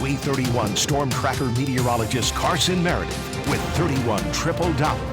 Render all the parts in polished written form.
We 31 Storm Tracker meteorologist Carson Meredith with 31 Triple Doppler.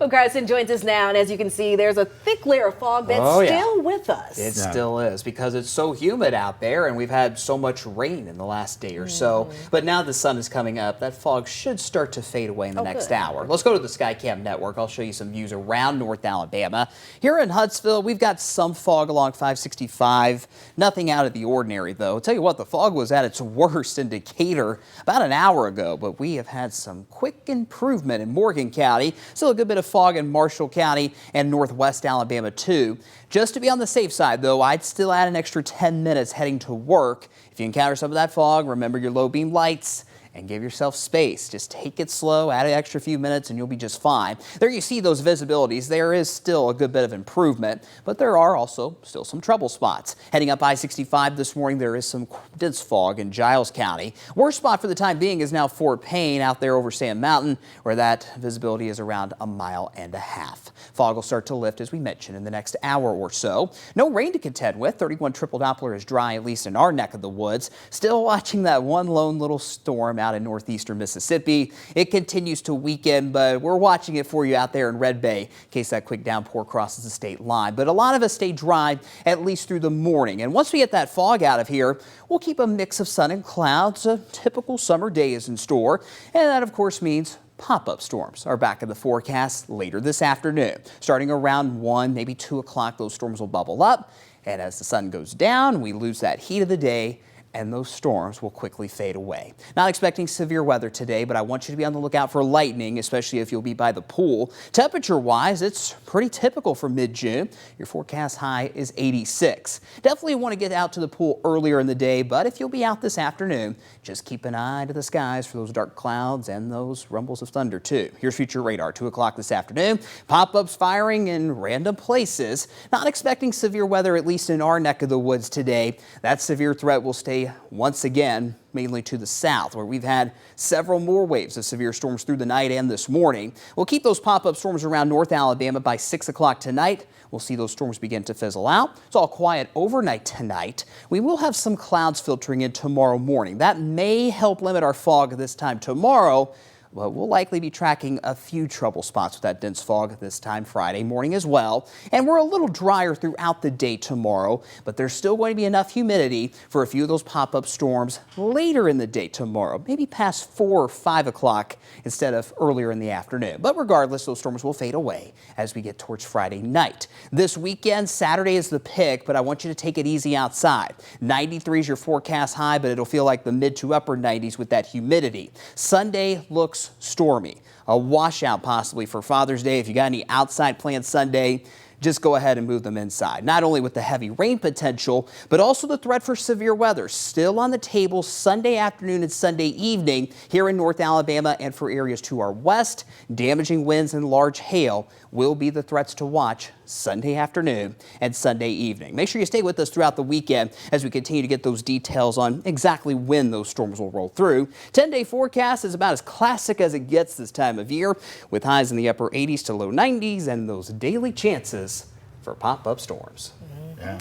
Well, Carson joins us now, and as you can see, there's a thick layer of fog that's still with us. It still is, because it's so humid out there, and we've had so much rain in the last day or so. But now the sun is coming up, that fog should start to fade away in the next hour. Let's go to the Skycam network. I'll show you some views around North Alabama. Here in Huntsville, we've got some fog along 565. Nothing out of the ordinary, though. I'll tell you what, the fog was at its worst in Decatur about an hour ago, but we have had some quick improvement in Morgan County. Still a good bit of fog in Marshall County and northwest Alabama too. Just to be on the safe side though, I'd still add an extra 10 minutes heading to work. If you encounter some of that fog, remember your low beam lights and give yourself space. Just take it slow, add an extra few minutes, and you'll be just fine. There you see those visibilities. There is still a good bit of improvement, but there are also still some trouble spots. Heading up I-65 this morning, there is some dense fog in Giles County. Worst spot for the time being is now Fort Payne out there over Sand Mountain, where that visibility is around 1.5 miles. Fog will start to lift, as we mentioned, in the next hour or so. No rain to contend with. 31 Triple Doppler is dry, at least in our neck of the woods. Still watching that one lone little storm out in northeastern Mississippi. It continues to weaken, but we're watching it for you out there in Red Bay in case that quick downpour crosses the state line. But a lot of us stay dry at least through the morning. And once we get that fog out of here, we'll keep a mix of sun and clouds. A typical summer day is in store. And that, of course, means pop-up storms are back in the forecast later this afternoon. Starting around 1, maybe 2 o'clock, those storms will bubble up. And as the sun goes down, we lose that heat of the day, and those storms will quickly fade away. Not expecting severe weather today, but I want you to be on the lookout for lightning, especially if you'll be by the pool. Temperature-wise, it's pretty typical for mid-June. Your forecast high is 86. Definitely want to get out to the pool earlier in the day, but if you'll be out this afternoon, just keep an eye to the skies for those dark clouds and those rumbles of thunder too. Here's future radar, 2 o'clock this afternoon. Pop-ups firing in random places. Not expecting severe weather, at least in our neck of the woods today. That severe threat will stay once again mainly to the south, where we've had several more waves of severe storms through the night and this morning. We'll keep those pop-up storms around North Alabama by 6 o'clock tonight. We'll see those storms begin to fizzle out. It's all quiet overnight tonight. We will have some clouds filtering in tomorrow morning. That may help limit our fog this time tomorrow, but we'll likely be tracking a few trouble spots with that dense fog this time Friday morning as well. And we're a little drier throughout the day tomorrow, but there's still going to be enough humidity for a few of those pop-up storms later in the day tomorrow, maybe past 4 or 5 o'clock instead of earlier in the afternoon. But regardless, those storms will fade away as we get towards Friday night. This weekend, Saturday is the pick, but I want you to take it easy outside. 93 is your forecast high, but it'll feel like the mid to upper 90s with that humidity. Sunday looks stormy. A washout possibly for Father's Day. If you got any outside plans Sunday, just go ahead and move them inside. Not only with the heavy rain potential, but also the threat for severe weather still on the table Sunday afternoon and Sunday evening here in North Alabama and for areas to our west. Damaging winds and large hail will be the threats to watch Sunday afternoon and Sunday evening. Make sure you stay with us throughout the weekend as we continue to get those details on exactly when those storms will roll through. 10-day forecast is about as classic as it gets this time of year, with highs in the upper 80s to low 90s and those daily chances for pop-up storms.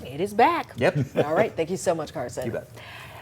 It is back. Yep. All right. Thank you so much, Carson. You bet.